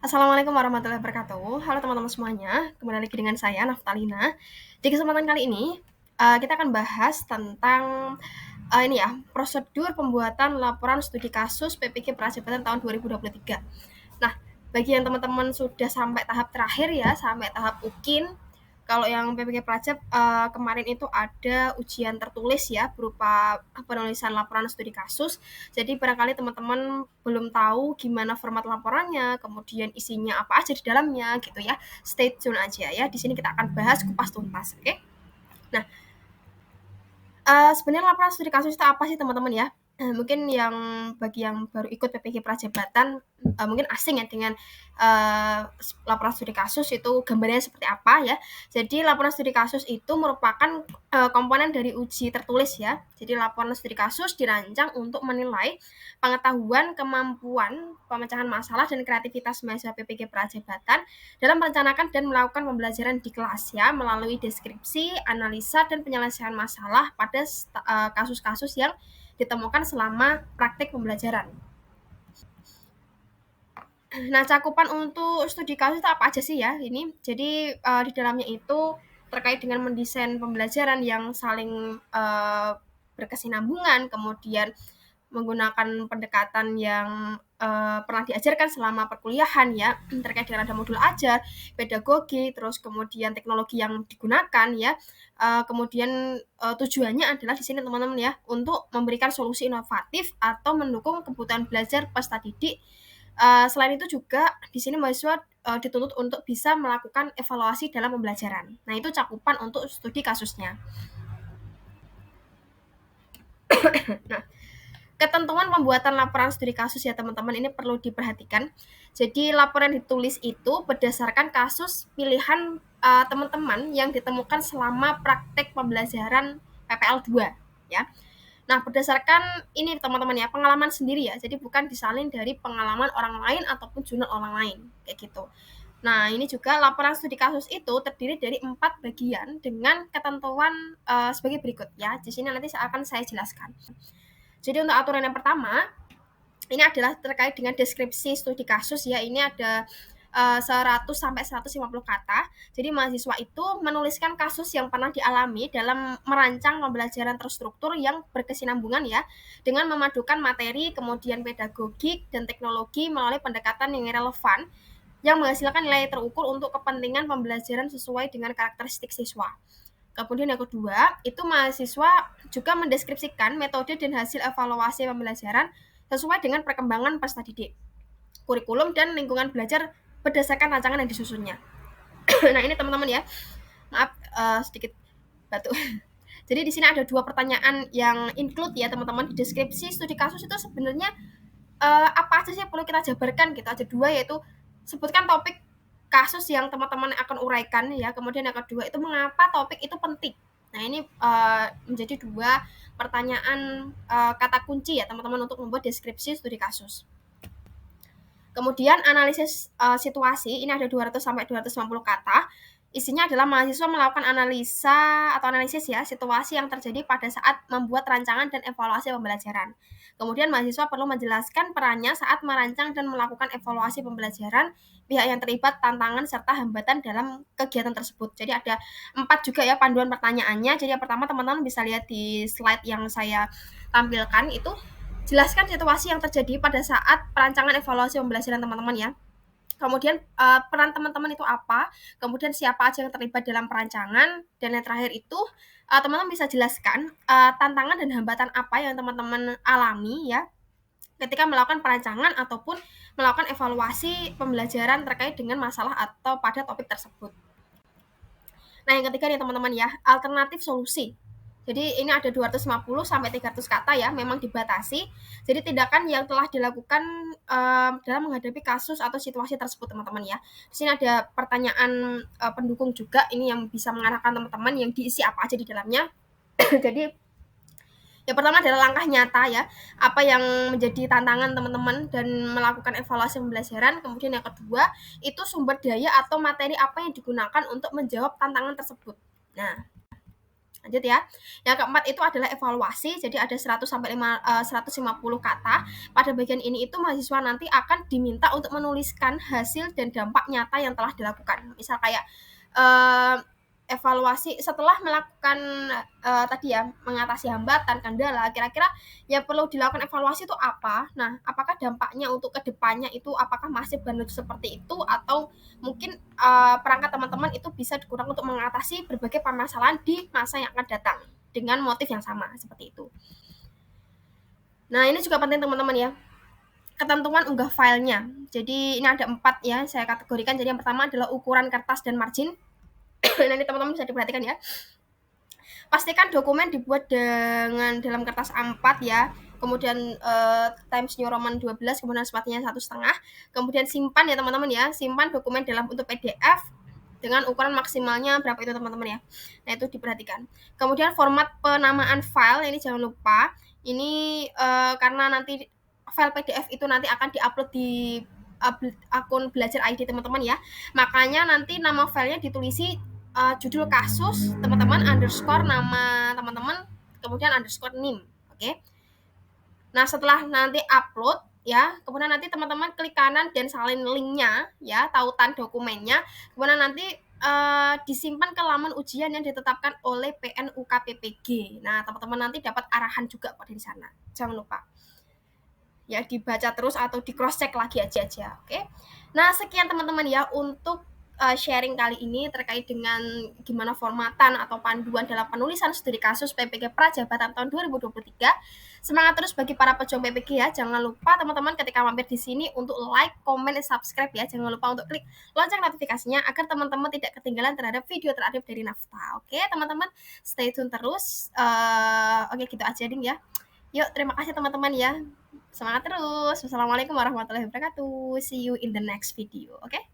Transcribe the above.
Assalamualaikum warahmatullahi wabarakatuh. Halo teman-teman semuanya, kembali lagi dengan saya Naftalina. Di kesempatan kali ini, kita akan bahas tentang, ini ya, prosedur pembuatan laporan studi kasus PPG Prajabatan tahun 2023. Nah, bagi yang teman-teman sudah sampai tahap terakhir ya, sampai tahap UKIN, kalau yang PPG Prajab kemarin itu ada ujian tertulis ya berupa penulisan laporan studi kasus. Jadi barangkali teman-teman belum tahu gimana format laporannya, kemudian isinya apa aja di dalamnya gitu ya. Stay tune aja ya. Di sini kita akan bahas kupas tuntas, oke? Nah, sebenarnya laporan studi kasus itu apa sih teman-teman ya? Mungkin bagi yang baru ikut PPG Prajabatan, mungkin asing ya dengan laporan studi kasus itu gambarnya seperti apa ya. Jadi laporan studi kasus itu merupakan komponen dari uji tertulis ya. Jadi laporan studi kasus dirancang untuk menilai pengetahuan, kemampuan, pemecahan masalah, dan kreativitas mahasiswa PPG Prajabatan dalam merencanakan dan melakukan pembelajaran di kelas ya, melalui deskripsi, analisa, dan penyelesaian masalah pada kasus-kasus yang ditemukan selama praktik pembelajaran. Nah, cakupan untuk studi kasus itu apa aja sih ya ini? Jadi di dalamnya itu terkait dengan mendesain pembelajaran yang saling berkesinambungan, kemudian menggunakan pendekatan yang pernah diajarkan selama perkuliahan ya, terkait dengan ada modul ajar, pedagogi, terus kemudian teknologi yang digunakan ya, kemudian tujuannya adalah di sini teman-teman ya untuk memberikan solusi inovatif atau mendukung kebutuhan belajar peserta didik. Selain itu juga di sini mahasiswa dituntut untuk bisa melakukan evaluasi dalam pembelajaran. Nah, itu cakupan untuk studi kasusnya. Nah, ketentuan pembuatan laporan studi kasus ya teman-teman ini perlu diperhatikan. Jadi laporan ditulis itu berdasarkan kasus pilihan teman-teman yang ditemukan selama praktek pembelajaran PPL 2 ya. Nah, berdasarkan ini teman-teman ya, pengalaman sendiri ya. Jadi bukan disalin dari pengalaman orang lain ataupun jurnal orang lain kayak gitu. Nah, ini juga laporan studi kasus itu terdiri dari 4 bagian dengan ketentuan sebagai berikut ya. Di sini nanti akan saya jelaskan. Jadi untuk aturan yang pertama, ini adalah terkait dengan deskripsi studi kasus ya. Ini ada 100 sampai 150 kata. Jadi mahasiswa itu menuliskan kasus yang pernah dialami dalam merancang pembelajaran terstruktur yang berkesinambungan ya, dengan memadukan materi, kemudian pedagogik dan teknologi melalui pendekatan yang relevan yang menghasilkan nilai terukur untuk kepentingan pembelajaran sesuai dengan karakteristik siswa. Kemudian yang kedua, itu mahasiswa juga mendeskripsikan metode dan hasil evaluasi pembelajaran sesuai dengan perkembangan peserta didik, kurikulum, dan lingkungan belajar berdasarkan rancangan yang disusunnya. Nah, ini teman-teman ya. Maaf, sedikit batuk. Jadi di sini ada 2 pertanyaan yang include ya teman-teman di deskripsi studi kasus itu sebenarnya apa aja sih yang perlu kita jabarkan gitu. Ada 2 yaitu sebutkan topik kasus yang teman-teman akan uraikan ya. Kemudian yang kedua itu mengapa topik itu penting. Nah, ini menjadi 2 pertanyaan kata kunci ya teman-teman untuk membuat deskripsi studi kasus. Kemudian analisis situasi, ini ada 200 sampai 250 kata. Isinya adalah mahasiswa melakukan analisa atau analisis ya situasi yang terjadi pada saat membuat rancangan dan evaluasi pembelajaran. Kemudian mahasiswa perlu menjelaskan perannya saat merancang dan melakukan evaluasi pembelajaran, pihak yang terlibat, tantangan serta hambatan dalam kegiatan tersebut. Jadi ada 4 juga ya panduan pertanyaannya. Jadi yang pertama teman-teman bisa lihat di slide yang saya tampilkan itu. Jelaskan situasi yang terjadi pada saat perancangan evaluasi pembelajaran teman-teman ya. Kemudian peran teman-teman itu apa, kemudian siapa aja yang terlibat dalam perancangan, dan yang terakhir itu teman-teman bisa jelaskan tantangan dan hambatan apa yang teman-teman alami ya ketika melakukan perancangan ataupun melakukan evaluasi pembelajaran terkait dengan masalah atau pada topik tersebut. Nah, yang ketiga nih teman-teman ya, alternatif solusi. Jadi ini ada 250 sampai 300 kata ya, memang dibatasi. Jadi tindakan yang telah dilakukan dalam menghadapi kasus atau situasi tersebut teman-teman ya. Di sini ada pertanyaan pendukung juga, ini yang bisa mengarahkan teman-teman yang diisi apa aja di dalamnya. Jadi yang pertama adalah langkah nyata ya, apa yang menjadi tantangan teman-teman dan melakukan evaluasi pembelajaran. Kemudian yang kedua, itu sumber daya atau materi apa yang digunakan untuk menjawab tantangan tersebut. Nah, Lanjut ya. Yang keempat itu adalah evaluasi. Jadi ada 100 sampai 150 kata. Pada bagian ini itu mahasiswa nanti akan diminta untuk menuliskan hasil dan dampak nyata yang telah dilakukan. Misal kayak eh, evaluasi setelah melakukan tadi ya, mengatasi hambatan, kendala, kira-kira yang perlu dilakukan evaluasi itu apa? Nah, apakah dampaknya untuk kedepannya itu apakah masih benar seperti itu atau mungkin perangkat teman-teman itu bisa digunakan untuk mengatasi berbagai permasalahan di masa yang akan datang dengan motif yang sama seperti itu. Nah, ini juga penting teman-teman ya. Ketentuan unggah filenya. Jadi ini ada 4 ya, saya kategorikan. Jadi yang pertama adalah ukuran kertas dan margin. Nah, ini teman-teman bisa diperhatikan ya. Pastikan dokumen dibuat dengan dalam kertas A4 ya. Kemudian Times New Roman 12, kemudian spasinya 1,5. Kemudian simpan ya teman-teman ya. Simpan dokumen dalam bentuk PDF dengan ukuran maksimalnya berapa itu teman-teman ya. Nah, itu diperhatikan. Kemudian format penamaan file ini jangan lupa. Ini karena nanti file PDF itu nanti akan diupload di akun Belajar ID teman-teman ya. Makanya nanti nama filenya ditulisi judul kasus teman-teman underscore nama teman-teman kemudian underscore nim. Oke. Nah, setelah nanti upload ya, kemudian nanti teman-teman klik kanan dan salin linknya ya, tautan dokumennya, kemudian nanti disimpan ke laman ujian yang ditetapkan oleh PNUKPPG. Nah, teman-teman nanti dapat arahan juga pada di sana. Jangan lupa ya, dibaca terus atau di cross check lagi aja. Oke. Nah, sekian teman-teman ya untuk sharing kali ini terkait dengan gimana formatan atau panduan dalam penulisan studi kasus PPG Prajabatan tahun 2023. Semangat terus bagi para pejuang PPG ya. Jangan lupa teman-teman ketika mampir di sini untuk like, comment, dan subscribe ya. Jangan lupa untuk klik lonceng notifikasinya agar teman-teman tidak ketinggalan terhadap video terupdate dari Nafta. Oke, teman-teman, stay tune terus. Oke, gitu aja ding ya. Yuk, terima kasih teman-teman ya. Semangat terus. Wassalamualaikum warahmatullahi wabarakatuh. See you in the next video. Oke?